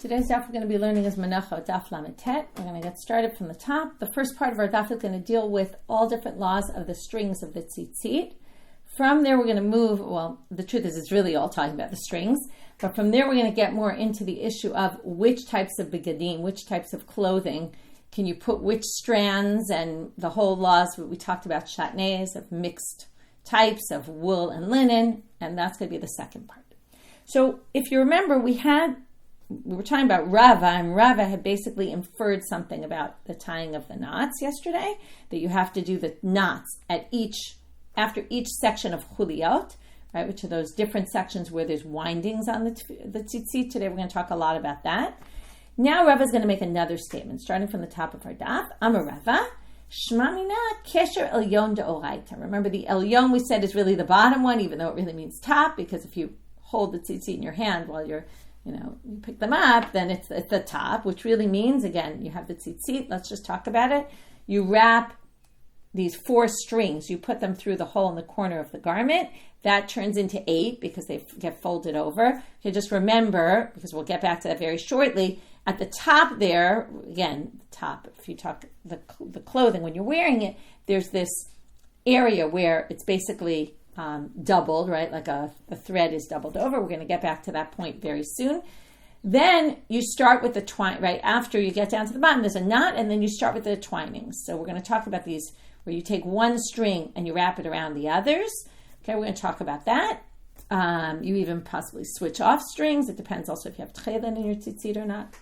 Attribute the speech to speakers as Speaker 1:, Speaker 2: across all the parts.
Speaker 1: Today's daf we're going to be learning is Menachot, daf lametet. We're going to get started from the top. The first part of our daf is going to deal with all different laws of the strings of the tzitzit. From there we're going to move, well, the truth is it's really all talking about the strings, but from there we're going to get more into the issue of which types of begadim, which types of clothing, can you put which strands, and the whole laws we talked about shatnez, of mixed types of wool and linen, and that's going to be the second part. So if you remember, we were talking about Rava, and Rava had basically inferred something about the tying of the knots yesterday, that you have to do the knots after each section of chuliot, right, which are those different sections where there's windings on the tzitzit. Today we're going to talk a lot about that. Now Rava is going to make another statement, starting from the top of our daf. Amar Rava, Shma mina kesher elyon deoraita. Remember, the elyon we said is really the bottom one, even though it really means top, because if you hold the tzitzit in your hand while you pick them up, then it's the top, which really means, again, you have the tzitzit. Let's just talk about it. You wrap these 4 strings. You put them through the hole in the corner of the garment. That turns into 8 because they get folded over. Okay, just remember, because we'll get back to that very shortly, at the top there, again, the top, if you talk the clothing, when you're wearing it, there's this area where it's basically doubled, right? Like a thread is doubled over. We're going to get back to that point very soon. Then you start with the twine, right? After you get down to the bottom, there's a knot, and then you start with the twinings. So we're going to talk about these, where you take one string and you wrap it around the others. Okay, we're going to talk about that. You even possibly switch off strings. It depends also if you have techelet in your tzitzit or not.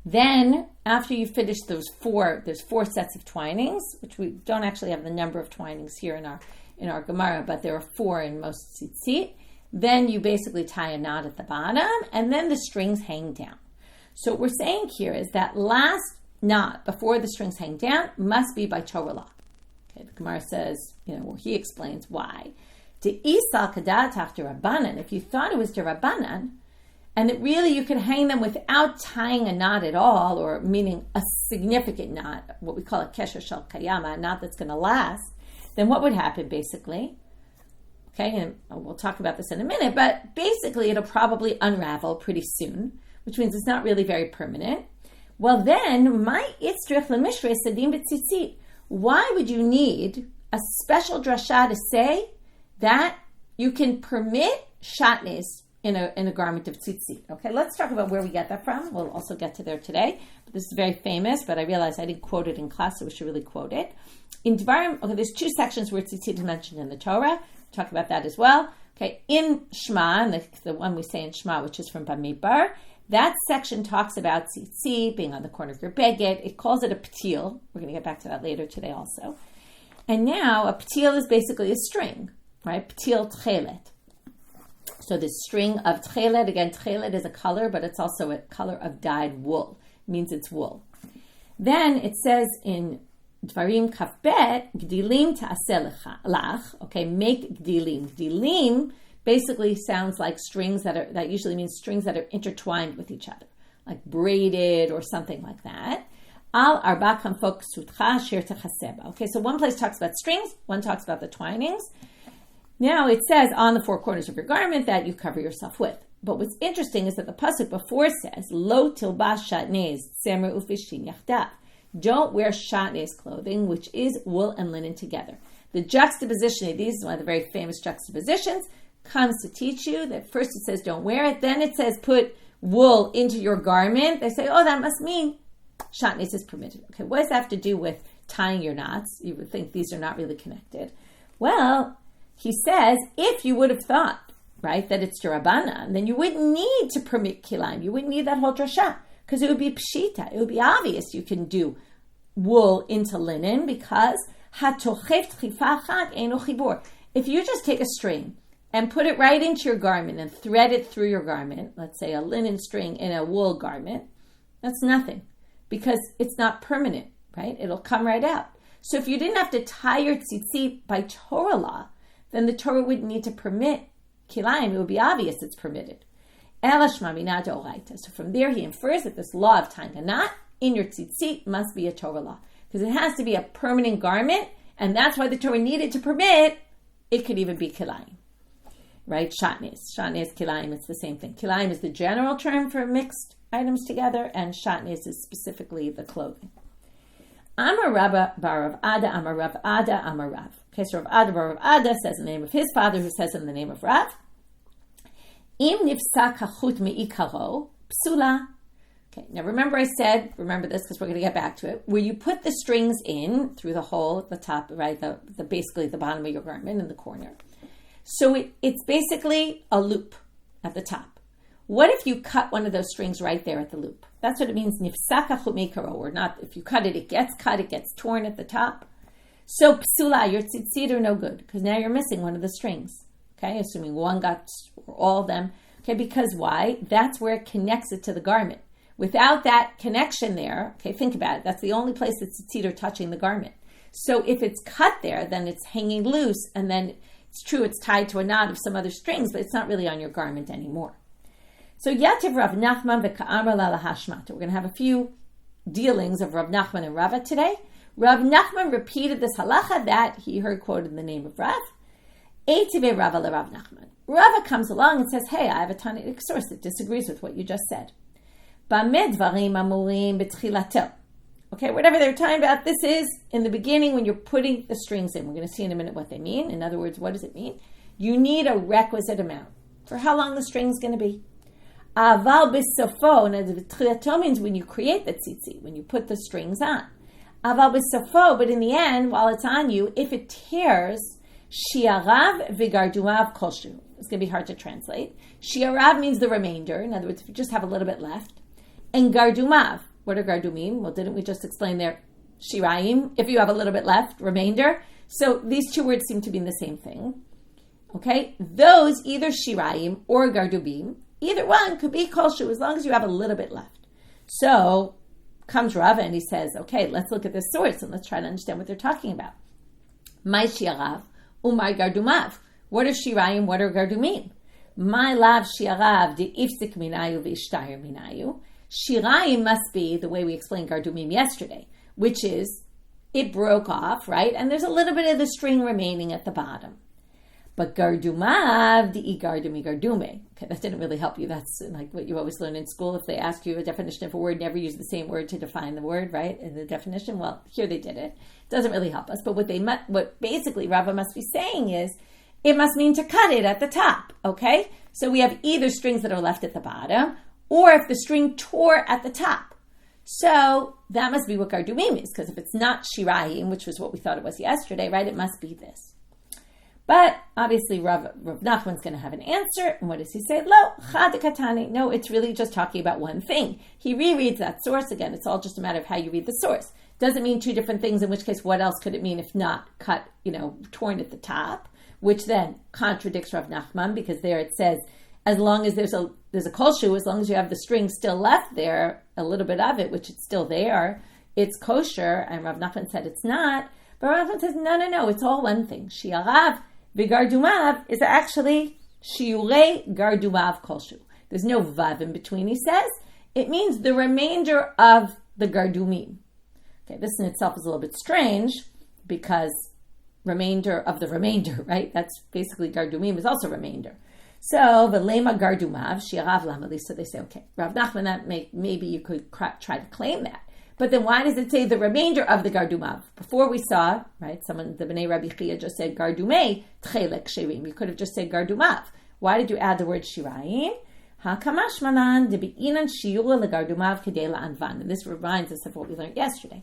Speaker 1: Then, after you finish there's 4 sets of twinings, which we don't actually have the number of twinings here in our Gemara, but there are 4 in most tzitzit. Then you basically tie a knot at the bottom, and then the strings hang down. So what we're saying here is that last knot before the strings hang down must be by Torah law. Okay, the Gemara says, he explains why. To Isal kadat after Rabbanan, if you thought it was to Rabbanan, and that really you could hang them without tying a knot at all, or meaning a significant knot, what we call a kesher shel kayama, a knot that's going to last, then what would happen basically? Okay, and we'll talk about this in a minute, but basically it'll probably unravel pretty soon, which means it's not really very permanent. Well then, why would you need a special drasha to say that you can permit shatnez in a garment of tzitzit? Okay, let's talk about where we get that from. We'll also get to there today. But this is very famous, but I realized I didn't quote it in class, so we should really quote it. In Dvarim, there's 2 sections where tzitzit is mentioned in the Torah. We'll talk about that as well. Okay, in Shema, and the one we say in Shema, which is from Bamidbar, that section talks about tzitzit being on the corner of your beged. It calls it a ptil. We're going to get back to that later today also. And now a ptil is basically a string, right? Ptil techelet. So this string of techelet, again, techelet is a color, but it's also a color of dyed wool. It means it's wool. Then it says in Dvarim Kafbet, Gdilim ta'aseh lach. Okay, make gdilim. Gdilim basically sounds like strings that usually means strings that are intertwined with each other, like braided or something like that. Al arba kanfok sutcha shir techaseba. Okay, so one place talks about strings, one talks about the twinings. Now it says on the 4 corners of your garment that you cover yourself with. But what's interesting is that the pasuk before says, Lo tilbash shatnez tzemer ufishin yachdav. Don't wear shatnez clothing, which is wool and linen together. The juxtaposition of these is one of the very famous juxtapositions, comes to teach you that first it says don't wear it, then it says put wool into your garment. They say, that must mean shatnez is permitted. Okay, what does that have to do with tying your knots? You would think these are not really connected. Well, he says, if you would have thought, right, that it's Rabbanan, then you wouldn't need to permit kilayim. You wouldn't need that whole drasha, because it would be pshita. It would be obvious you can do wool into linen, because if you just take a string and put it right into your garment and thread it through your garment, let's say a linen string in a wool garment, that's nothing, because it's not permanent, right? It'll come right out. So if you didn't have to tie your tzitzit by Torah law, then the Torah wouldn't need to permit kilayim. It would be obvious it's permitted. So from there he infers that this law of tying a knot in your tzitzit must be a Torah law, because it has to be a permanent garment, and that's why the Torah needed to permit. It could even be kilayim. right? Shatnez, kilayim, it's the same thing. Kilayim is the general term for mixed items together, and shatnez is specifically the clothing. Amar Raba bar Rav Ada, Amar Rav Ada, Amar Rav. Okay, so Rav Ada bar Rav Ada says in the name of his father, who says in the name of Rav, Im nifsak hachut me'ikaro, psula. Okay, now remember this because we're going to get back to it, where you put the strings in through the hole at the top, right, the basically the bottom of your garment in the corner. So it's basically a loop at the top. What if you cut one of those strings right there at the loop? That's what it means, nifsak hachut me'ikaro, or not, if you cut it, it gets torn at the top. So psula, your tzitzit are no good, because now you're missing one of the strings. Okay, assuming one got, or all of them. Okay, because why? That's where it connects it to the garment. Without that connection there, okay, think about it. That's the only place that tzitzit are touching the garment. So if it's cut there, then it's hanging loose, and then it's true, it's tied to a knot of some other strings, but it's not really on your garment anymore. So Yativ Rav Nachman v'ka'amar la lahashmata. We're going to have a few dealings of Rav Nachman and Rava today. Rav Nachman repeated this halacha that he heard quoted in the name of Rav. Eitive Rava le Rav Nachman. Rava comes along and says, hey, I have a Tanaic source that disagrees with what you just said. Okay, whatever they're talking about, this is in the beginning when you're putting the strings in. We're going to see in a minute what they mean. In other words, what does it mean? You need a requisite amount for how long the string is going to be. Aval b'sofo, and techelet means when you create the tzitzit, when you put the strings on. Aval b'sofo, but in the end, while it's on you, if it tears, shiarav v'gardumav koshu. It's going to be hard to translate. Shiarav means the remainder. In other words, if you just have a little bit left. And gardumav. What are gardumim? Well, didn't we just explain there? Shiraim, if you have a little bit left, remainder. So these two words seem to mean the same thing. Okay? Those, either shiraim or gardumim, either one could be koshu as long as you have a little bit left. So comes Rava and he says, okay, let's look at this source and let's try to understand what they're talking about. My shiarav, umay gardumav. What are shiraim? What are gardumim? My lav shiarav de ifsik minayu v'ishtayir minayu. Shiraim must be the way we explained gardumim yesterday, which is it broke off, right? And there's a little bit of the string remaining at the bottom. But gardumav de gardumi gardume. Okay, that didn't really help you. That's like what you always learn in school. If they ask you a definition of a word, never use the same word to define the word, right? In the definition, well, here they did it. It doesn't really help us. But what basically Rava must be saying is, it must mean to cut it at the top, okay? So we have either strings that are left at the bottom, or if the string tore at the top. So that must be what gardumim is, because if it's not shiraim, which was what we thought it was yesterday, right, it must be this. But obviously Rav Nachman's going to have an answer, and what does he say? Lo, chad katani. No, it's really just talking about one thing. He rereads that source again. It's all just a matter of how you read the source. Doesn't mean two different things, in which case what else could it mean if not cut, torn at the top, which then contradicts Rav Nachman, because there it says, as long as there's a kosher, as long as you have the string still left there, a little bit of it, which it's still there, it's kosher, and Rav Nachman said it's not. But Rav Nachman says, no, it's all one thing. Shiarav v'gardumav is actually shiurei gardumav kosher. There's no vav in between, he says. It means the remainder of the gardumim. Okay, this in itself is a little bit strange, because remainder of the remainder, right? That's basically gardumim is also remainder. So v'lema gardumav shiarav lamali. So they say, okay, Rav Nachman, that maybe you could try to claim that. But then why does it say the remainder of the gardumav? Before we saw, right, the Bnei Rabbi Chia just said gardumei techelet shirim. You could have just said gardumav. Why did you add the word shiraim? Hakamash malan de beinan shiura legardumav kedei la'anvan. And this reminds us of what we learned yesterday.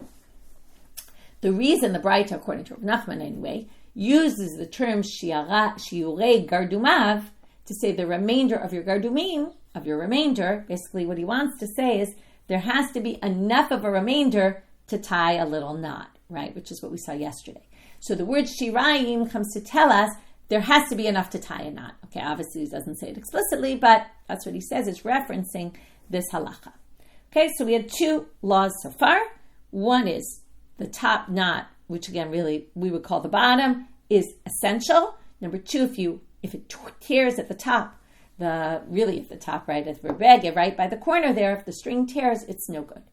Speaker 1: The reason the braita, according to Rav Nachman anyway, uses the term shiurei gardumav to say the remainder of your gardumim, of your remainder, basically what he wants to say is there has to be enough of a remainder to tie a little knot, right? Which is what we saw yesterday. So the word shiraim comes to tell us there has to be enough to tie a knot. Okay, obviously he doesn't say it explicitly, but that's what he says. It's referencing this halacha. Okay, so we had two laws so far. One is the top knot, which again really we would call the bottom, is essential. Number two, if it tears at the top, at the top, right, at the rebege, right by the corner there, if the string tears, it's no good.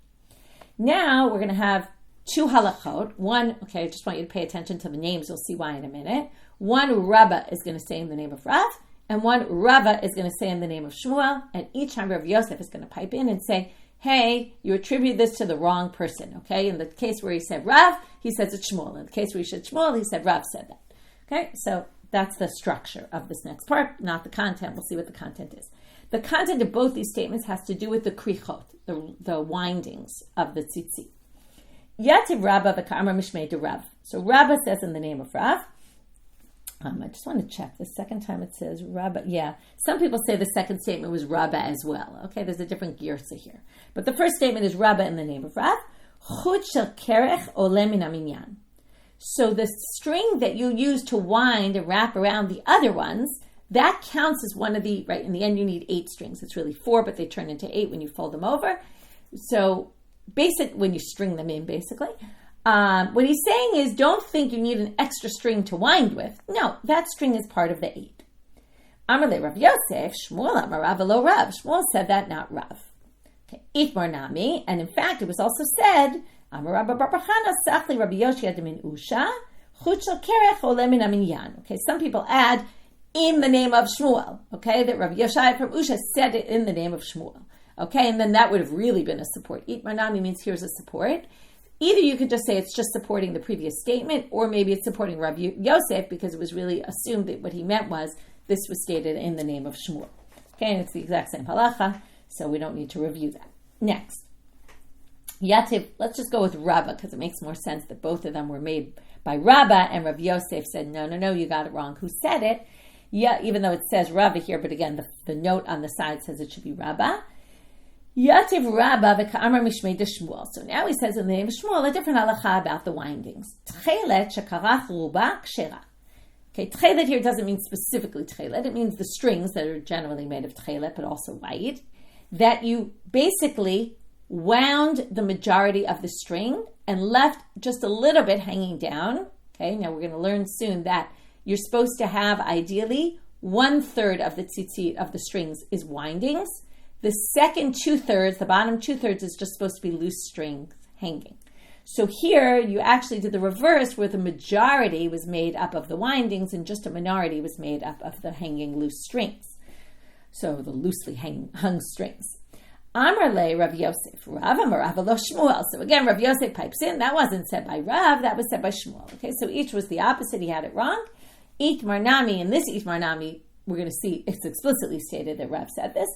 Speaker 1: Now we're going to have two halachot. One, okay, I just want you to pay attention to the names. You'll see why in a minute. One, Raba is going to say in the name of Rav, and one Rava is going to say in the name of Shmuel, and each time Rav Yosef is going to pipe in and say, hey, you attribute this to the wrong person, okay? In the case where he said Rav, he says it's Shmuel. In the case where he said Shmuel, he said Rav said that. Okay, so that's the structure of this next part, not the content. We'll see what the content is. The content of both these statements has to do with the krichot, the windings of the tzitzit. Yativ Raba v'ka'amar mishmei de Rav. So Raba says in the name of Rav. I just want to check. The second time it says Raba. Yeah, some people say the second statement was Raba as well. Okay, there's a different girsa here. But the first statement is Raba in the name of Rav. Chut shel kerech ole min haminyan. So the string that you use to wind and wrap around the other ones, that counts as one of the, right, in the end you need 8 strings. It's really 4, but they turn into 8 when you fold them over. So when you string them in, basically. What he's saying is, don't think you need an extra string to wind with. No, that string is part of the 8. Amar le Rav Yosef, Shmuel amar Rav lo Rav. Shmuel said that, not Rav. Okay, Itmar nami, and in fact it was also said, Amar Rabba bar Bachana sachli Rabbi Yoshia min Usha, chut shel kerech ole min haminyan. Okay, some people add in the name of Shmuel. Okay, that Rabbi Yoshia from Usha said it in the name of Shmuel. Okay, and then that would have really been a support. Itmar nami means here's a support. Either you could just say it's just supporting the previous statement, or maybe it's supporting Rav Yosef because it was really assumed that what he meant was this was stated in the name of Shmuel. Okay, and it's the exact same halacha, so we don't need to review that. Next. Yativ, let's just go with Raba because it makes more sense that both of them were made by Raba, and Rav Yosef said, no, you got it wrong. Who said it? Yeah, even though it says Rava here, but again, the note on the side says it should be Raba. Yativ Raba v'ka'amar mishmei de Shmuel. So now he says in the name of Shmuel a different halacha about the windings. Techelet shekarach ruba kshera. Okay, techelet here doesn't mean specifically techelet. It means the strings that are generally made of techelet, but also white, that you basically wound the majority of the string and left just a little bit hanging down. Okay, now we're going to learn soon that you're supposed to have ideally 1/3 of the tzitzit of the strings is windings. The second 2/3, the bottom 2/3 is just supposed to be loose strings hanging. So here you actually did the reverse where the majority was made up of the windings and just a minority was made up of the hanging loose strings. So the loosely hung strings. Amar le Rav Yosef, Rav amar Rav lo Shmuel. So again, Rav Yosef pipes in. That wasn't said by Rav, that was said by Shmuel. Okay, so each was the opposite. He had it wrong. Itmar nami, in this Itmar nami, we're going to see it's explicitly stated that Rav said this.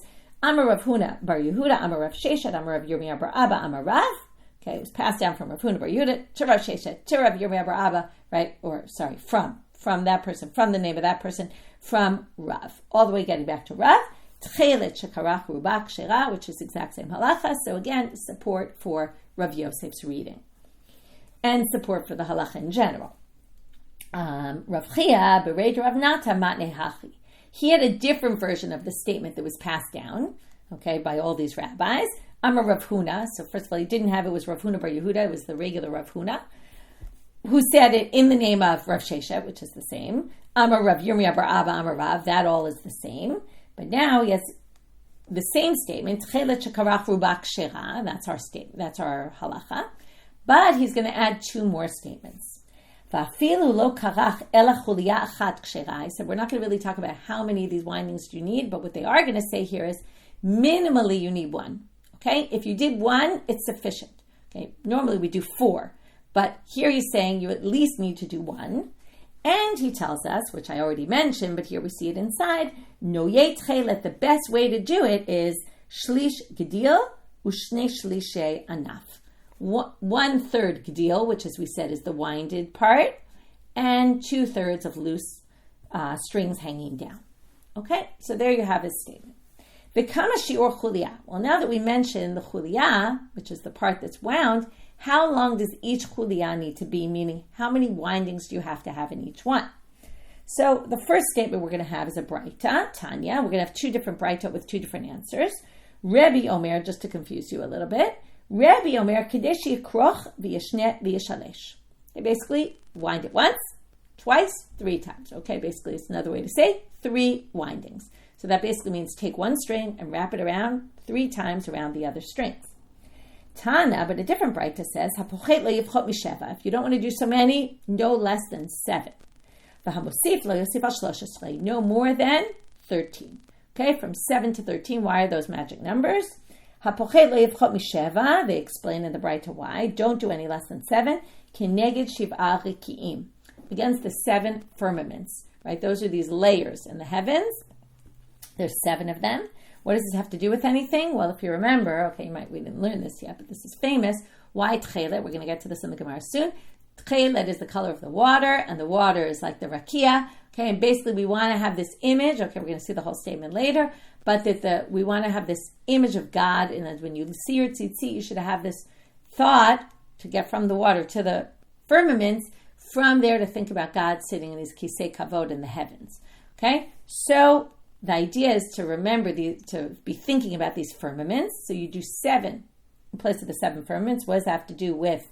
Speaker 1: Amar Rav Huna bar Yehuda, Amar Rav Sheshet, Amar Rav Yirmiyah bar Abba, Amar Rav. Okay, it was passed down from Rav Huna bar Yehuda to Rav Sheshet to Rav Yirmiyah bar Abba, right? Or sorry, from that person, from the name of that person, from Rav, all the way getting back to Rav. Techelet shekarach ruba kshera, which is the exact same halacha. So again, support for Rav Yosef's reading, and support for the halacha in general. Rav Chia berei Rav Nata matnei hachi. He had a different version of the statement that was passed down, okay, by all these rabbis. Amar Rav Huna. So first of all, he didn't have it was Rav Huna bar Yehuda. It was the regular Rav Huna, who said it in the name of Rav Sheshet, which is the same. Amar Rav Yirmiyah bar Abba, Amar Rav. That all is the same. But now he has the same statement. Techelet shekarach ruba kshera. That's our statement. That's our halacha. But he's going to add 2 more statements. He said, we're not going to really talk about how many of these windings do you need, but what they are going to say here is minimally you need 1. Okay, if you did 1, it's sufficient. Okay, normally we do 4, but here he's saying you at least need to do 1. And he tells us, which I already mentioned, but here we see it inside, noye techelet, the best way to do it is shlish gedil ushne shlishe anaf. 1/3 gedil, which as we said is the winded part, and 2/3 of loose strings hanging down. Okay, so there you have his statement. V'kama shi'or chuliyah. Well, now that we mentioned the chuliyah, which is the part that's wound, how long does each chuliyah need to be? Meaning, how many windings do you have to have in each one? So the first statement we're going to have is a braita, Tanya. We're going to have 2 different braita with 2 different answers. Rebbe Omer, just to confuse you a little bit. Rebbe Omer, kadesh yikroch v'yashnet v'yashalesh. They basically wind it once, twice, 3 times. Okay, basically it's another way to say 3 windings. So that basically means take 1 string and wrap it around 3 times around the other strings. Tana, but a different braita says, hapochet lo yivchot misheva. If you don't want to do so many, no less than 7. V'hamosif lo yosif al 13. No more than 13. Okay, from 7 to 13, why are those magic numbers? Hapochet lo yivchot misheva, they explain in the braita why. Don't do any less than 7. Keneged shiv'a riki'im, against the 7 firmaments, right? Those are these layers in the heavens. There's 7 of them. What does this have to do with anything? Well, if you remember, we didn't learn this yet, but this is famous. Why techelet? We're going to get to this in the Gemara soon. Techelet is the color of the water, and the water is like the rakia. Okay, and basically we want to have this image. Okay, we're going to see the whole statement later, but that we want to have this image of God, and that when you see your tzitzit, you should have this thought to get from the water to the firmaments, from there to think about God sitting in his kisei kavod in the heavens. Okay, so the idea is to remember to be thinking about these firmaments. So you do 7 in place of the 7 firmaments. What does that have to do with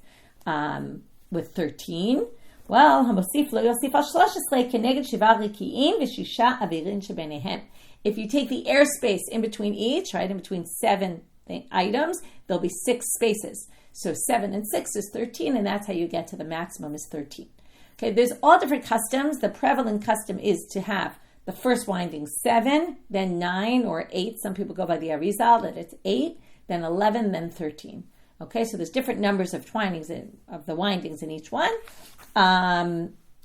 Speaker 1: 13? Well, hamosif lo yosif al 13 keneged shiva riki'im v'shisha avirin shebenehem. If you take the airspace in between each, right, in between 7 items, there'll be 6 spaces. So 7 and 6 is 13, and that's how you get to the maximum is 13. Okay, there's all different customs. The prevalent custom is to have the first winding 7, then 9 or 8. Some people go by the Arizal that it's 8, then 11, then 13. Okay, so there's different numbers of of the windings in each one.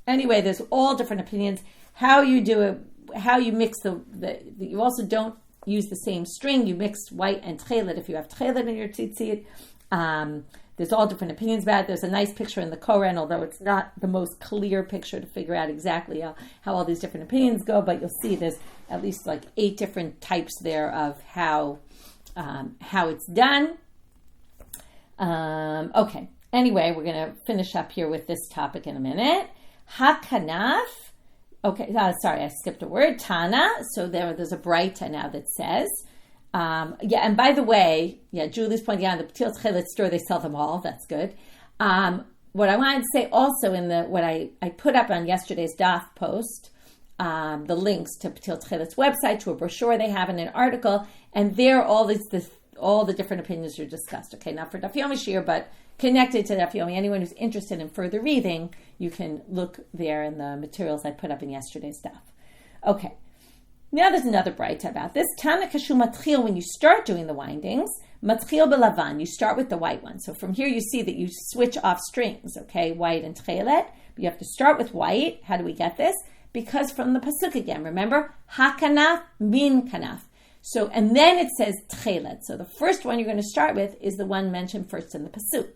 Speaker 1: Anyway, there's all different opinions. How you do it, how you mix you also don't use the same string. You mix white and techelet if you have techelet in your tzitzit. There's all different opinions about it. There's a nice picture in the Koren, although it's not the most clear picture to figure out exactly how all these different opinions go, but you'll see there's at least like 8 different types there of how it's done. Okay. Anyway, we're going to finish up here with this topic in a minute. Hakanaf. Okay, sorry, I skipped a word. Tana. So there's a braita now that says, and by the way, Julie's pointing out in the techelet store, they sell them all. That's good. What I wanted to say also what I put up on yesterday's daf post, the links to techelet's website, to a brochure they have in an article, and there all the different opinions are discussed. Okay, not for Daf Yomi Shir, but connected to Daf Yomi. Anyone who's interested in further reading, you can look there in the materials I put up in yesterday's daf. Okay. Now there's another braita about this. Tana kashu matchil, when you start doing the windings, matchil belavan, you start with the white one. So from here you see that you switch off strings, okay, white and techelet. But you have to start with white. How do we get this? Because from the pasuk again, remember, hakanaf min kanaf. So, and then it says techelet. So the first one you're going to start with is the one mentioned first in the pasuk.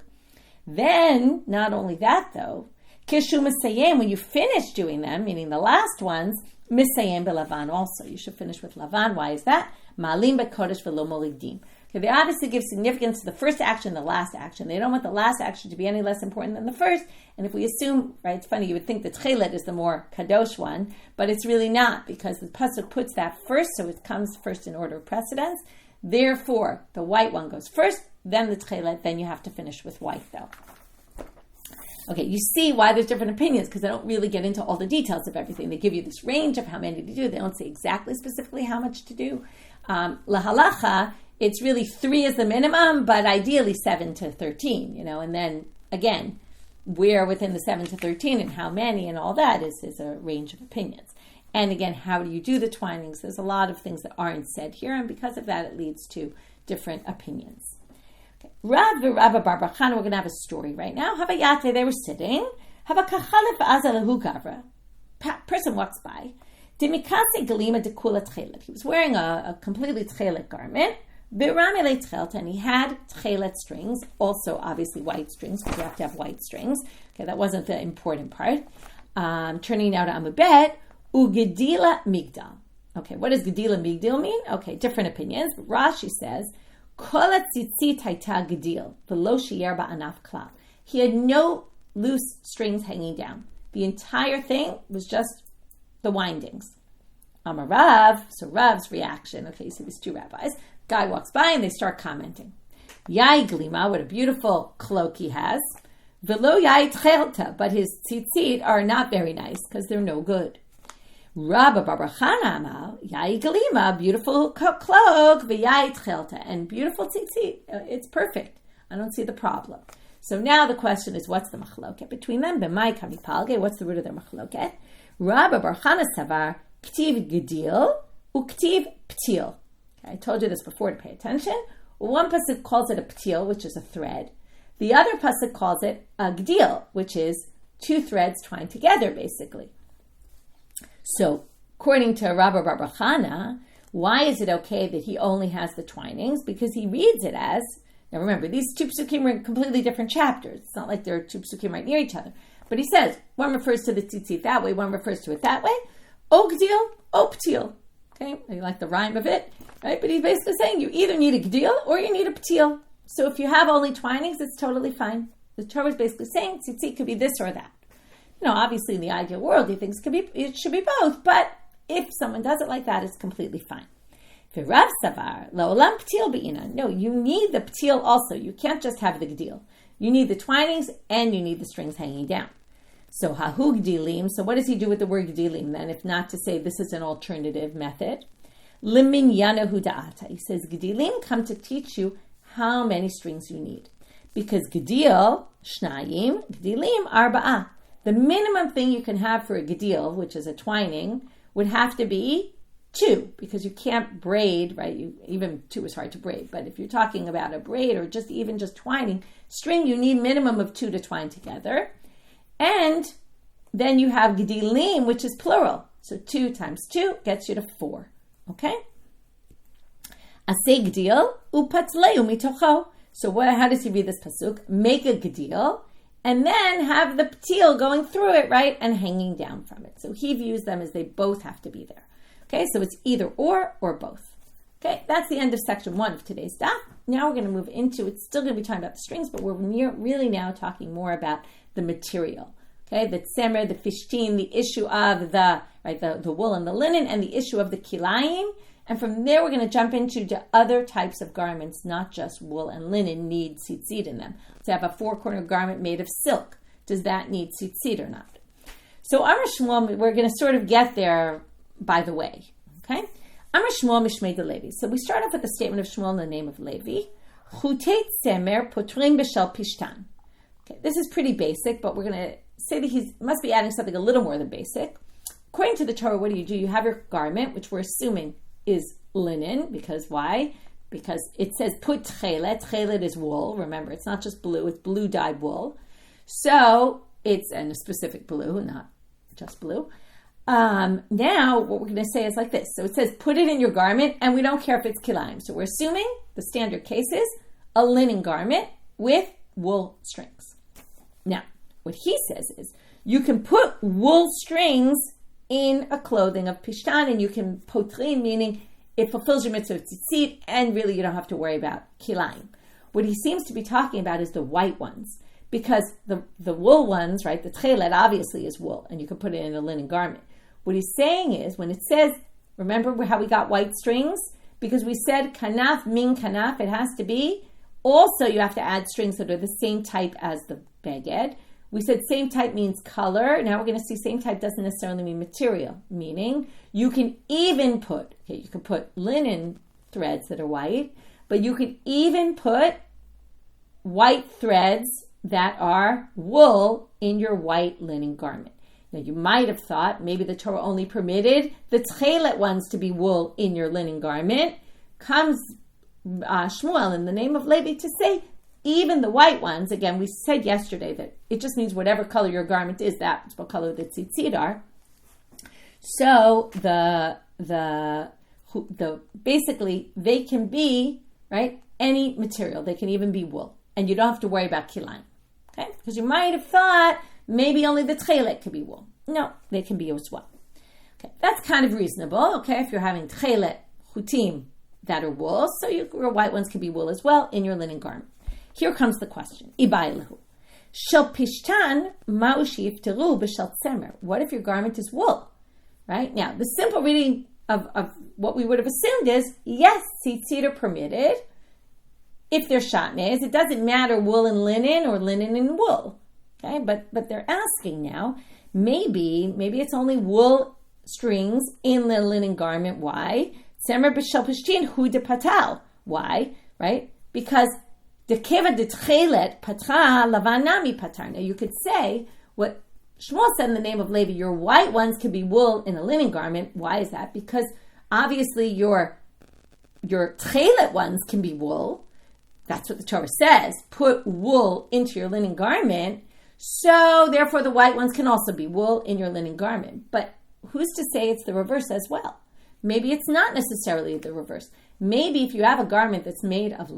Speaker 1: Then, not only that though, kishu misayim, when you finish doing them, meaning the last ones, misayim belavan also. You should finish with lavan. Why is that? Malim bekodesh v'lo moligdim. Okay, they obviously give significance to the first action, the last action. They don't want the last action to be any less important than the first. And if we assume, right, it's funny, you would think the techelet is the more kadosh one, but it's really not, because the pasuk puts that first, so it comes first in order of precedence. Therefore, the white one goes first, then the techelet, then you have to finish with white though. Okay, you see why there's different opinions, because they don't really get into all the details of everything. They give you this range of how many to do. They don't say exactly specifically how much to do. Lahalacha, it's really 3 is the minimum, but ideally 7 to 13, and then again, where within the 7 to 13 and how many and all that is a range of opinions. And again, how do you do the twinings? There's a lot of things that aren't said here, and because of that, it leads to different opinions. Okay. Rav Raba bar bar Chana, we're going to have a story right now. Havayate, they were sitting. Havakachalef azalahu gavra. Person walks by. Dimikase galima dekula techelet. He was wearing a completely techelet garment. Biramele tchelet, and he had techelet strings, also obviously white strings, because you have to have white strings. Okay, that wasn't the important part. Turning now to Amubet, ugedila migdal. Okay, what does gedila migdal mean? Okay, different opinions. But Rashi says, kol tzitzit hayta gedil, v'lo shiyer ba'anaf klal. He had no loose strings hanging down. The entire thing was just the windings. Amarav, so Rav's reaction, okay, you see these 2 rabbis. Guy walks by and they start commenting. Yai glima, what a beautiful cloak he has. Velo yai tchelta, but his tzitzit are not very nice because they're no good. Rabba Barachana amal, yai glima, beautiful cloak, v'yai tchelta, and beautiful tzitzit. It's perfect. I don't see the problem. So now the question is, what's the machloket between them? B'mai kamipalge, what's the root of their machloket? Rabba Barachana savar, ktiv gedil, uktiv ptil. I told you this before to pay attention. One pasuk calls it a ptil, which is a thread. The other pasuk calls it a gdil, which is two threads twined together, basically. So, according to Rav Ada, why is it okay that he only has the twinings? Because he reads it as, now remember, these two psukim are in completely different chapters. It's not like they're two psukim right near each other. But he says, one refers to the tzitzit that way, one refers to it that way. O gdil, o ptil. Okay, you like the rhyme of it, right? But he's basically saying you either need a gdil or you need a ptil. So if you have only twinings, it's totally fine. The Torah is basically saying tzitzit could be this or that. Obviously in the ideal world, he thinks it should be both, but if someone does it like that, it's completely fine. Rav savar, la'olam ptil be'ina. No, you need the ptil also. You can't just have the gdil. You need the twinings and you need the strings hanging down. So hahu gdilim. So what does he do with the word gdilim then, if not to say this is an alternative method? Limin yanahu da'ata. He says gdilim come to teach you how many strings you need. Because gdil, shnayim, gdilim, arba'ah. The minimum thing you can have for a gdil, which is a twining, would have to be 2, because you can't braid, right? Even 2 is hard to braid, but if you're talking about a braid or just twining string, you need minimum of 2 to twine together. And then you have gdilim, which is plural. So 2 times 2 gets you to 4. Okay? Asay gdil upatleu mitocho. So how does he read this pasuk? Make a gdil, and then have the ptil going through it, right, and hanging down from it. So he views them as they both have to be there. Okay, so it's either or both. Okay, that's the end of section 1 of today's daf. Now we're going to move into, it's still going to be talking about the strings, but we're really now talking more about the material. Okay, the tzemer, the fishtin, the issue of the wool and the linen, and the issue of the kilayim. And from there, we're going to jump into the other types of garments, not just wool and linen need tzitzit in them. So have a 4-corner garment made of silk. Does that need tzitzit or not? So Amar Shmuel, we're going to sort of get there by the way. Okay? Amar Shmuel mishmei de Levi. So we start off with the statement of Shmuel in the name of Levi. Chutei tzemer potrim b'shel pishtan. Okay, this is pretty basic, but we're going to say that he must be adding something a little more than basic. According to the Torah, what do? You have your garment, which we're assuming is linen, because why? Because it says put techelet. Techelet is wool. Remember, it's not just blue, it's blue dyed wool. So it's in a specific blue, not just blue. Now what we're going to say is like this. So it says put it in your garment, and we don't care if it's kilayim. So we're assuming the standard case is a linen garment with wool strings. Now, what he says is you can put wool strings in a clothing of pishtan, and you can potrim, meaning it fulfills your mitzvah of tzitzit, and really you don't have to worry about kilayim. What he seems to be talking about is the white ones, because the wool ones, right, the techelet obviously is wool, and you can put it in a linen garment. What he's saying is, when it says, remember how we got white strings? Because we said kanaf min kanaf, it has to be, also you have to add strings that are the same type as the beged. We said same type means color. Now we're going to see same type doesn't necessarily mean material, meaning you can even put, you can put linen threads that are white, but you can even put white threads that are wool in your white linen garment. Now you might have thought maybe the Torah only permitted the techelet ones to be wool in your linen garment. Comes Shmuel in the name of Levi to say, even the white ones, again, we said yesterday that it just means whatever color your garment is, that's what color the tzitzit are. So the basically they can be, right, any material. They can even be wool, and you don't have to worry about kilayim. Okay, because you might have thought maybe only the techelet could be wool. No, they can be as well. Okay, that's kind of reasonable. Okay, if you're having techelet chutim that are wool, so your white ones can be wool as well in your linen garment. Here comes the question. Ibailahu. Shel pishtan ma'u teru b'shel tzemer. What if your garment is wool? Right? Now, the simple reading of what we would have assumed is, yes, tzitzit are permitted if they're shatnez. It doesn't matter wool and linen or linen and wool. Okay? But they're asking now, maybe it's only wool strings in the linen garment. Why? Tzemer b'shel pishtin hu de patal. Why? Right? Because the keva de techelet patra lavanami patar. Now you could say what Shmuel said in the name of Levi, your white ones can be wool in a linen garment. Why is that? Because Obviously, your techelet ones can be wool. That's what the Torah says. Put wool into your linen garment. So, therefore, the white ones can also be wool in your linen garment. But who's to say it's the reverse as well? Maybe it's not necessarily the reverse. Maybe if you have a garment that's made of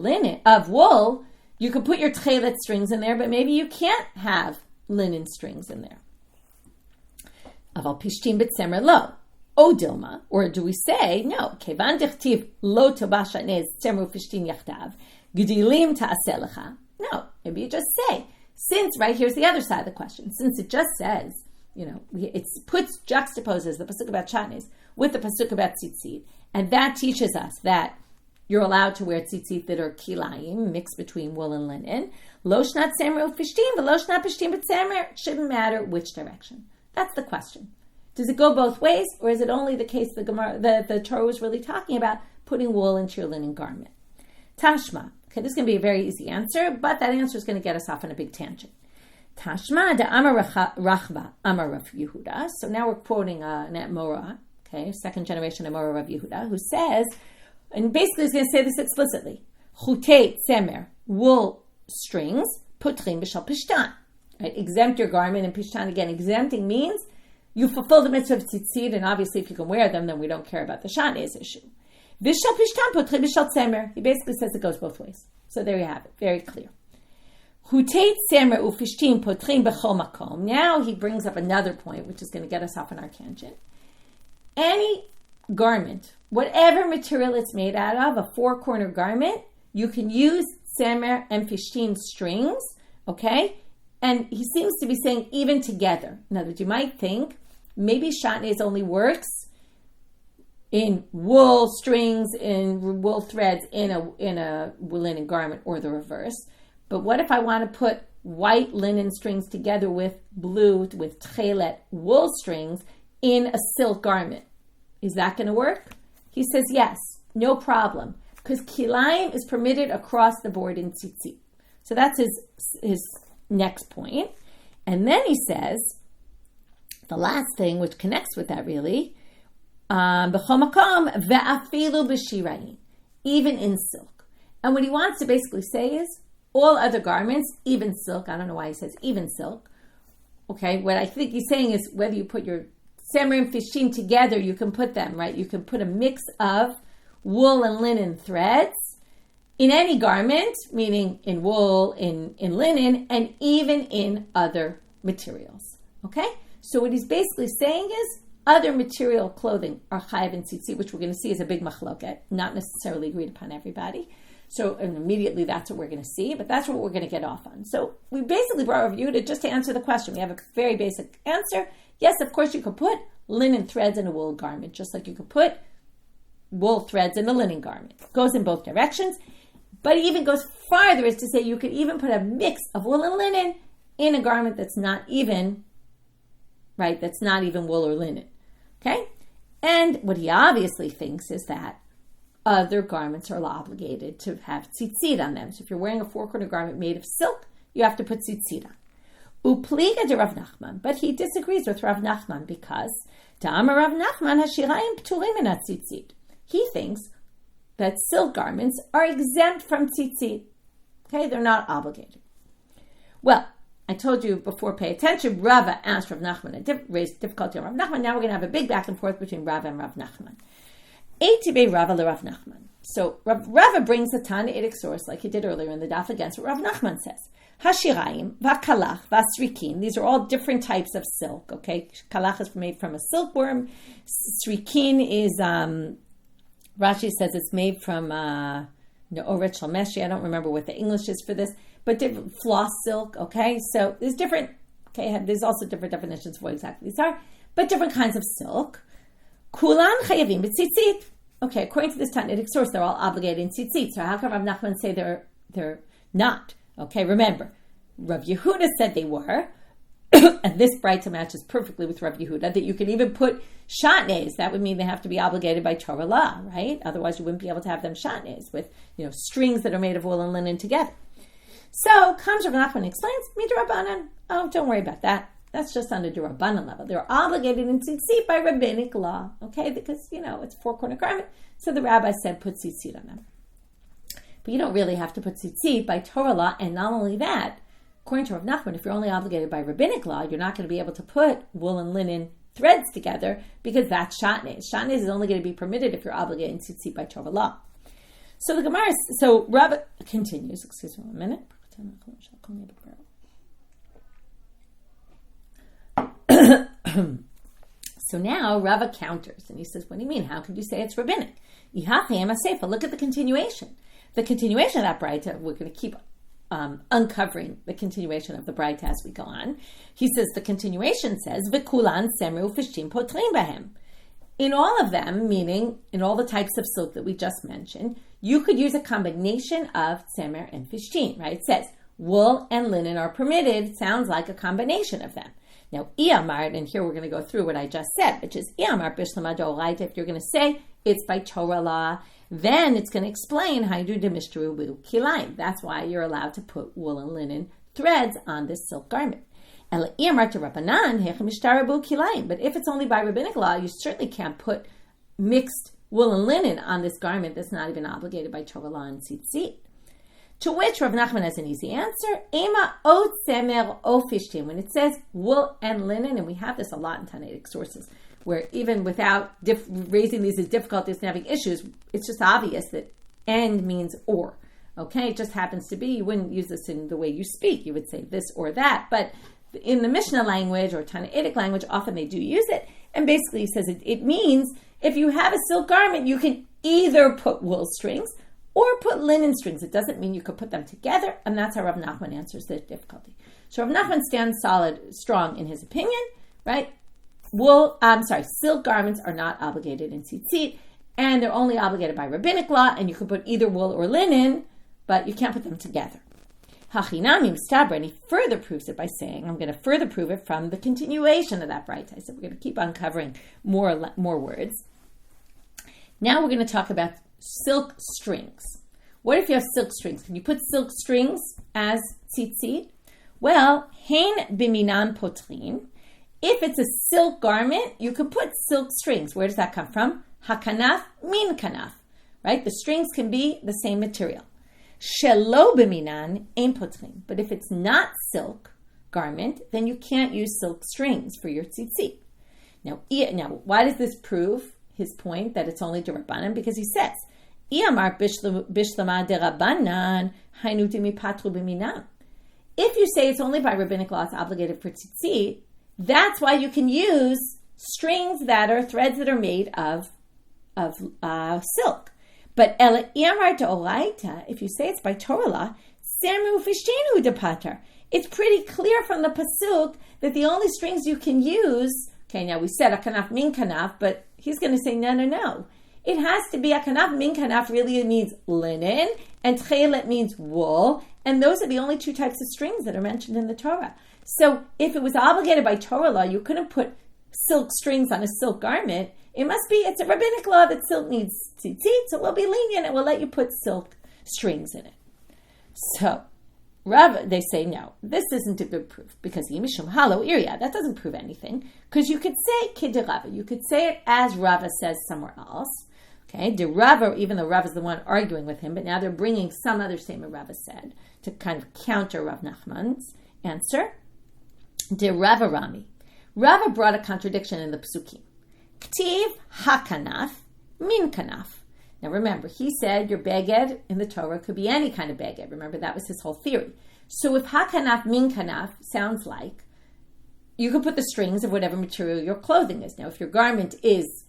Speaker 1: wool, you could put your techelet strings in there, but maybe you can't have linen strings in there. Aval pishtim b'tzemer lo. O dilma, or do we say, no, kevan dichtiv lo tobah shatnez tzemer ufishtim yachdav, gdilim ta'aseh lecha. No, maybe you just say, since, right, here's the other side of the question, since it just says, it juxtaposes the pasuk about shatnez with the pasuk about tzitzit, and that teaches us that you're allowed to wear tzitzit that are kilayim, mixed between wool and linen. Lo shnat tzemer ufishtim, v'lo shnat pishtim b'tzemer. Shouldn't matter which direction. That's the question. Does it go both ways, or is it only the case the Torah was really talking about putting wool into your linen garment? Tashma. Okay, this is going to be a very easy answer, but that answer is going to get us off on a big tangent. Tashma da Amar Rachba Amar Rav Yehuda. So now we're quoting an Amora, okay, second generation Amora Rav Yehuda, who says, and basically he's going to say this explicitly, Chutei tzemer, wool strings, putrin b'shal pishtan. Right? Exempt your garment, and pishtan, again, exempting means you fulfill the mitzvah of tzitzit, and obviously if you can wear them, then we don't care about the shatnez issue. V'shal pishtan putrin b'shal tzemer. He basically says it goes both ways. So there you have it, very clear. Hutei tzemer ufishtim potrin b'chol makom. Now he brings up another point, which is going to get us off on our tangent. Any garment, whatever material it's made out of, a four-corner garment, you can use tzemer and fishtim strings, okay? And he seems to be saying even together. In other words, you might think maybe shatnez only works in wool strings, in wool threads, in a linen garment, or the reverse. But what if I want to put white linen strings together with techelet wool strings in a silk garment? Is that going to work? He says yes, no problem, because kilayim is permitted across the board in tzitzit. So that's his next point. And then he says, the last thing, which connects with that really, b'chol makom ve'afilu b'shirayin, even in silk. And what he wants to basically say is, all other garments, even silk, I don't know why he says even silk, okay, what I think he's saying is whether you put your tzemer and fishtim together, you can put them, right? You can put a mix of wool and linen threads in any garment, meaning in wool, in linen, and even in other materials. Okay? So what he's basically saying is other material clothing are chayav and tzitzit, which we're going to see is a big machloket, not necessarily agreed upon everybody. So and immediately that's what we're going to see, but that's what we're going to get off on. So we basically brought a review just to answer the question. We have a very basic answer. Yes, of course you could put linen threads in a wool garment, just like you could put wool threads in a linen garment. It goes in both directions. But it even goes farther as to say you could even put a mix of wool and linen in a garment that's not even, right, that's not even wool or linen. Okay? And what he obviously thinks is that other garments are obligated to have tzitzit on them. So if you're wearing a four-corner garment made of silk, you have to put tzitzit on. Upliga de Rav Nachman, but he disagrees with Rav Nachman because Ta'amar Rav Nachman hashirayim pturim min tzitzit. He thinks that silk garments are exempt from tzitzit. Okay, they're not obligated. Well, I told you before, pay attention. Rava asked Rav Nachman and raised difficulty on Rav Nachman. Now we're going to have a big back and forth between Rava and Rav Nachman. Eitibei Rava le Rav Nachman. So Rava brings a Tanaitic source like he did earlier in the daf against what Rav Nachman says. Hashirayim, vakalach, vasrikin. These are all different types of silk. Okay, kalach is made from a silkworm. Srikin is Rashi says it's made from Oret Shalmeshi. I don't remember what the English is for this, but different floss silk. Okay, so there's different. Okay, there's also different definitions of what exactly these are, but different kinds of silk. Kulan chayavim b'tzitzit. Okay, according to this Tanaitic source, they're all obligated in tzitzit. So how can Rav Nachman say they're not? Okay, remember, Rav Yehuda said they were, and this braita matches perfectly with Rav Yehuda, that you can even put shatnez. That would mean they have to be obligated by Torah law, right? Otherwise, you wouldn't be able to have them shatnez with, strings that are made of wool and linen together. So, comes Rav Nachman and explains, Midrabanan, oh, don't worry about that. That's just on the Rabbanan level. They're obligated in tzitzit by rabbinic law, okay? Because, it's a four-corner garment. So the rabbi said, put tzitzit on them. But you don't really have to put tzitzit by Torah law. And not only that, according to Rav Nachman, if you're only obligated by rabbinic law, you're not going to be able to put wool and linen threads together because that's shatnez. Shatnez is only going to be permitted if you're obligated in tzitzit by Torah law. So the Gemara, Rava continues, excuse me 1 minute. So now Rava counters and he says, what do you mean? How could you say it's rabbinic? Look at the continuation. The continuation of that braita, we're going to keep uncovering the continuation of the braita as we go on. He says, the continuation says, V'kulan semru fishtim potrim bahem. In all of them, meaning in all the types of silk that we just mentioned, you could use a combination of tzemer and fishtim, right? It says, wool and linen are permitted. Sounds like a combination of them. Now, Iyamar, and here we're going to go through what I just said, which is Iyamar Bishlama Doraita. If you're going to say it's by Torah law, then it's going to explain how you do Demishtaru Kilayim. That's why you're allowed to put wool and linen threads on this silk garment. But if it's only by rabbinic law, you certainly can't put mixed wool and linen on this garment that's not even obligated by Torah law and tzitzit. To which Rav Nachman has an easy answer. Ema o tzemer o fishtim. When it says wool and linen, and we have this a lot in Tanaitic sources, where even without raising these as difficulties and having issues, it's just obvious that and means or. Okay, it just happens to be, you wouldn't use this in the way you speak. You would say this or that. But in the Mishnah language or Tanaitic language, often they do use it. And basically he says it means if you have a silk garment, you can either put wool strings or put linen strings. It doesn't mean you could put them together, and that's how Rav Nachman answers the difficulty. So Rav Nachman stands strong in his opinion, right? Silk garments are not obligated in tzitzit, and they're only obligated by rabbinic law, and you can put either wool or linen, but you can't put them together. Hachinami mistabra, and he further proves it by saying, I'm going to further prove it from the continuation of that braita. I said we're going to keep uncovering more words. Now we're going to talk about silk strings. What if you have silk strings? Can you put silk strings as tzitzit? Well, hein biminan potrin. If it's a silk garment, you can put silk strings. Where does that come from? Hakanaf min kanaf. Right? The strings can be the same material. Shelo biminan ein potrin. But if it's not silk garment, then you can't use silk strings for your tzitzit. Now, why does this prove his point that it's only Rabbanan? Because he says, if you say it's only by rabbinic law, it's obligated for tzitzit, that's why you can use strings that are threads that are made of silk. But if you say it's by Torah law, it's pretty clear from the pasuk that the only strings you can use, okay, now we said akanaf min kanaf, but he's going to say no. It has to be akanaf min kanaf, really means linen, and techelet means wool, and those are the only two types of strings that are mentioned in the Torah. So if it was obligated by Torah law, you couldn't put silk strings on a silk garment. It's a rabbinic law that silk needs tzitzit, so we'll be lenient and we'll let you put silk strings in it. So Rava, they say no, this isn't a good proof because yimishum halo iria, that doesn't prove anything, because you could say kid Rava, you could say it as Rava says somewhere else. Okay, de Rava, even though Rava is the one arguing with him, but now they're bringing some other statement Rava said to kind of counter Rav Nachman's answer. De Rava Rami, Rava brought a contradiction in the psukim. Ktiv hakanaf min kanaf. Now remember, he said your beged in the Torah could be any kind of beged. Remember, that was his whole theory. So if hakanaf min kanaf sounds like you could put the strings of whatever material your clothing is. Now, if your garment is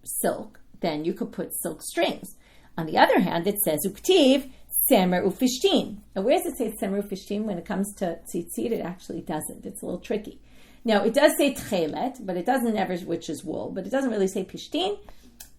Speaker 1: silk, then you could put silk strings. On the other hand, it says uktiv semer ufishtin. Now, where does it say semer ufishtin? When it comes to tzitzit, it actually doesn't. It's a little tricky. Now, it does say techelet, but it doesn't ever, which is wool, but it doesn't really say pishtin.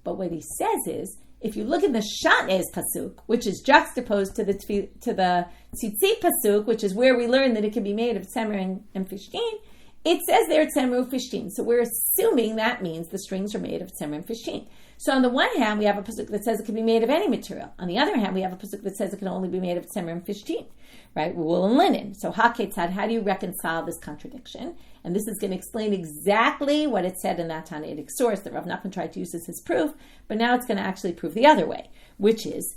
Speaker 1: But what he says is, if you look at the shatnez pasuk, which is juxtaposed to the tzitzit pasuk, which is where we learn that it can be made of tzemer and fishtin, It says there tzemer ufishtin, so we're assuming that means the strings are made of tzemer and fishtin. So on the one hand, we have a pasuk that says it can be made of any material. On the other hand, we have a pasuk that says it can only be made of tzemer and fishtin, right? Wool and linen. So haketzad, how do you reconcile this contradiction? And this is going to explain exactly what it said in that Tanaitic source that Rav Nachman tried to use as his proof, but now it's going to actually prove the other way, which is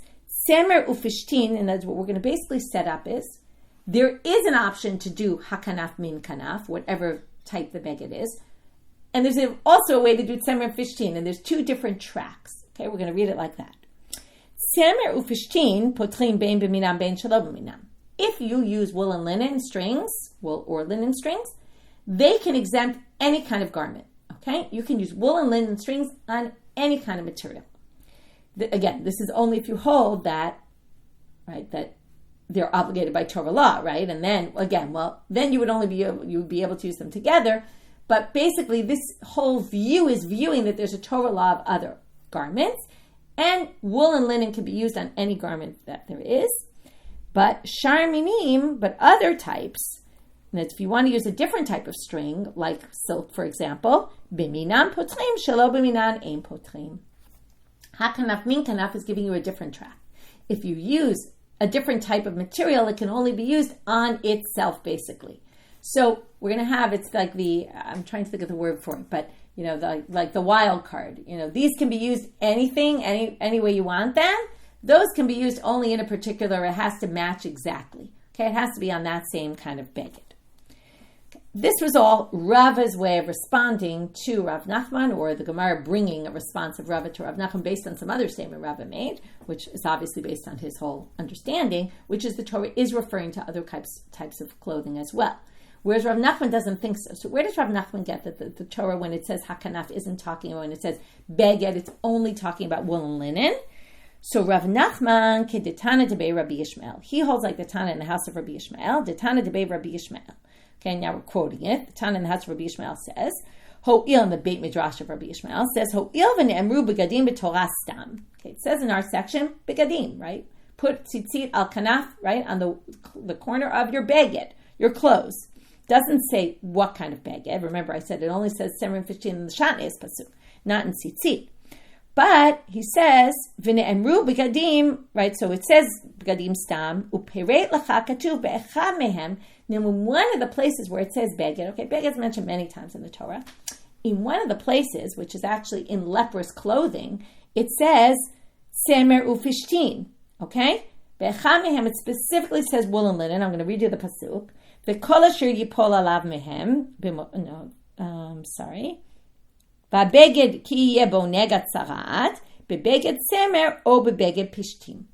Speaker 1: tzemer ufishtin, and that's what we're going to basically set up is, there is an option to do hakanaf min kanaf, whatever type the beged is. And there's also a way to do tzemer and fishtin, and there's two different tracks. Okay, we're going to read it like that. Tzemer ufishtin potrin bein b'minam bein shelo b'minam. If you use wool and linen strings, wool or linen strings, they can exempt any kind of garment. Okay, you can use wool and linen strings on any kind of material. Again, this is only if you hold that, right, that they're obligated by Torah law, right? And then, again, then you would be able to use them together. But basically, this whole view is viewing that there's a Torah law of other garments, and wool and linen can be used on any garment that there is. But shar minim, but other types, and if you want to use a different type of string, like silk, for example, b'minan potrim, shelo b'minan ein potrim. Hakanaf min kanaf is giving you a different track. If you use a different type of material, it can only be used on itself, basically. So we're going to have, it's like I'm trying to think of the word for it, but, like the wild card. These can be used any way you want them. Those can be used only in a particular, it has to match exactly. Okay, it has to be on that same kind of beged. This was all Rava's way of responding to Rav Nachman, or the Gemara bringing a response of Rava to Rav Nachman based on some other statement Rava made, which is obviously based on his whole understanding, which is the Torah is referring to other types of clothing as well. Whereas Rav Nachman doesn't think so. So where does Rav Nachman get that the Torah, when it says hakanaf, isn't talking about, when it says beged, it's only talking about wool and linen? So Rav Nachman, kedetana debei Rabbi Yishmael. He holds like the Tana in the house of Rabbi Yishmael, detana debei Rabbi Yishmael. Okay, now we're quoting it. The Tana in the house of Rabbi Yishmael says, Ho'il, in the Beit Midrash of Rabbi Yishmael, says, Ho'il v'ne'emru begadim b'torah stam. Okay, it says in our section, begadim, right? Put tzitzit al kanaf, right, on the corner of your beged, your clothes. Doesn't say what kind of beged. Remember, I said it only says tzemer and fishtin in the shatnez pasuk, not in tzitzit. But he says, v'ne'emru begadim, right? So it says begadim stam, u'pereit lacha katuv be'echad mehem. Now, in one of the places where it says beged, okay, beged is mentioned many times in the Torah. In one of the places, which is actually in leprous clothing, it says tzemer ufishtin, okay? Be'echad mehem, it specifically says wool and linen. I'm going to read you the pasuk. V'kol asher yipol alav mehem, V'abeged ki yeh bo negat tzarat, bebeged tzemer o bebeged pishtim.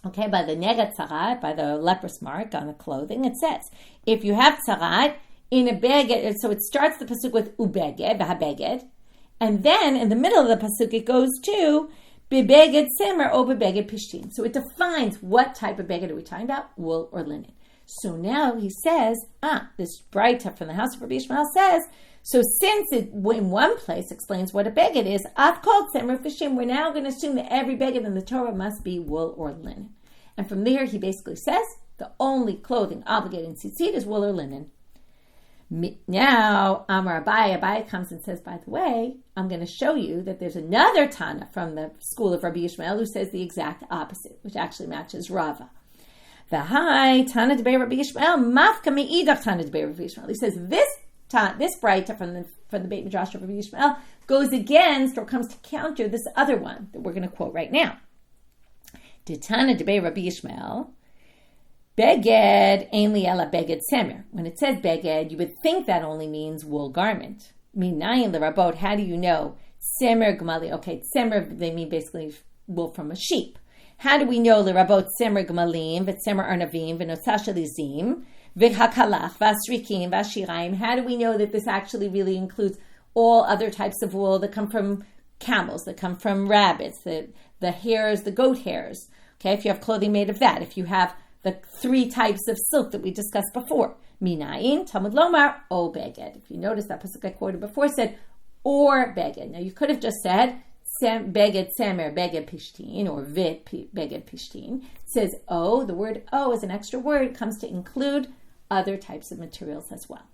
Speaker 1: Okay, by the negat tzarat, by the leprous mark on the clothing, it says, if you have tzarat in a beged, so it starts the pasuk with ubeged, v'habeged, and then in the middle of the pasuk it goes to bebeged tzemer o bebeged pishtim. So it defines what type of beged are we talking about, wool or linen. So now he says, this braita from the house of Rabbi Shmuel says, so since it in one place explains what a beged is, we're now going to assume that every beged in the Torah must be wool or linen. And from there he basically says the only clothing obligated in tzitzit is wool or linen. Now, Amar Abai comes and says, by the way, I'm going to show you that there's another Tana from the school of Rabbi Yishmael who says the exact opposite, which actually matches Rava. V'hai Tana debei Rabbi Yishmael mafka me'idach Tana debei Rabbi Yishmael. He says this braita from the Beit Midrash of Rabbi Yishmael goes against or comes to counter this other one that we're going to quote right now. Tana debei Rabbi Yishmael beged ein li ela beged semer. When it says beged, you would think that only means wool garment. Minayin l'rabot. How do you know semer gemali? Okay, semer they mean basically wool from a sheep. How do we know l'rabot semer gemalim v'semer arnavim v'notasha lizim v'hakalach v'asrikim v'ashiraim? How do we know that this actually really includes all other types of wool that come from camels, that come from rabbits, the hairs, the goat hairs? Okay, if you have clothing made of that, if you have the three types of silk that we discussed before, minayin, Talmud lomar, o beged. If you notice that pasuk I quoted before said or beged. Now you could have just said beged semer, beged pishtin, or vit beged pishtin. It says o. The word o is an extra word. It comes to include other types of materials as well.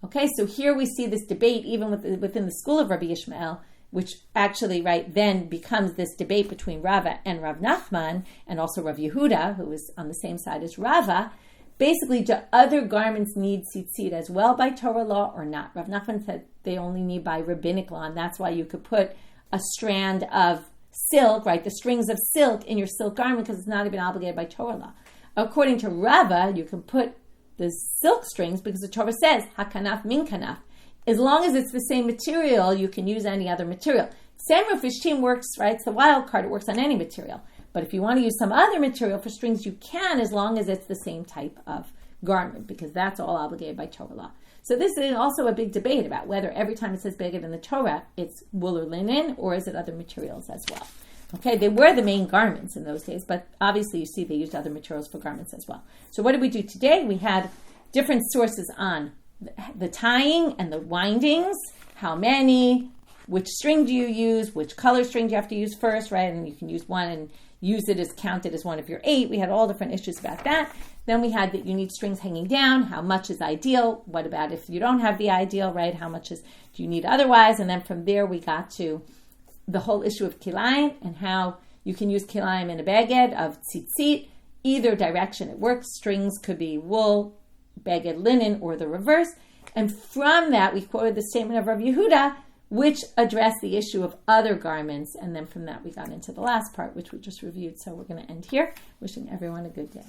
Speaker 1: Okay, so here we see this debate even within the school of Rabbi Yishmael, which actually, right, then becomes this debate between Rava and Rav Nachman, and also Rav Yehuda, who is on the same side as Rava. Basically, do other garments need tzitzit as well by Torah law or not? Rav Nachman said they only need by rabbinic law, and that's why you could put a strand of silk, right, the strings of silk in your silk garment because it's not even obligated by Torah law. According to Rava, you can put the silk strings because the Torah says, hakanaf min kanaf. As long as it's the same material, you can use any other material. Samra fishtim works, right, it's the wild card, it works on any material. But if you want to use some other material for strings, you can as long as it's the same type of garment because that's all obligated by Torah law. So this is also a big debate about whether every time it says beged in the Torah, it's wool or linen, or is it other materials as well. Okay, they were the main garments in those days, but obviously you see they used other materials for garments as well. So what did we do today? We had different sources on the tying and the windings, how many, which string do you use, which color string do you have to use first, right? And you can use one and use it as counted as one of your 8. We had all different issues about that. Then we had that you need strings hanging down. How much is ideal? What about if you don't have the ideal, right? How much do you need otherwise? And then from there we got to the whole issue of kilayim and how you can use kilayim in a beged of tzitzit. Either direction it works. Strings could be wool, beged linen, or the reverse. And from that we quoted the statement of Rav Yehuda, which addressed the issue of other garments. And then from that we got into the last part, which we just reviewed. So we're going to end here. Wishing everyone a good day.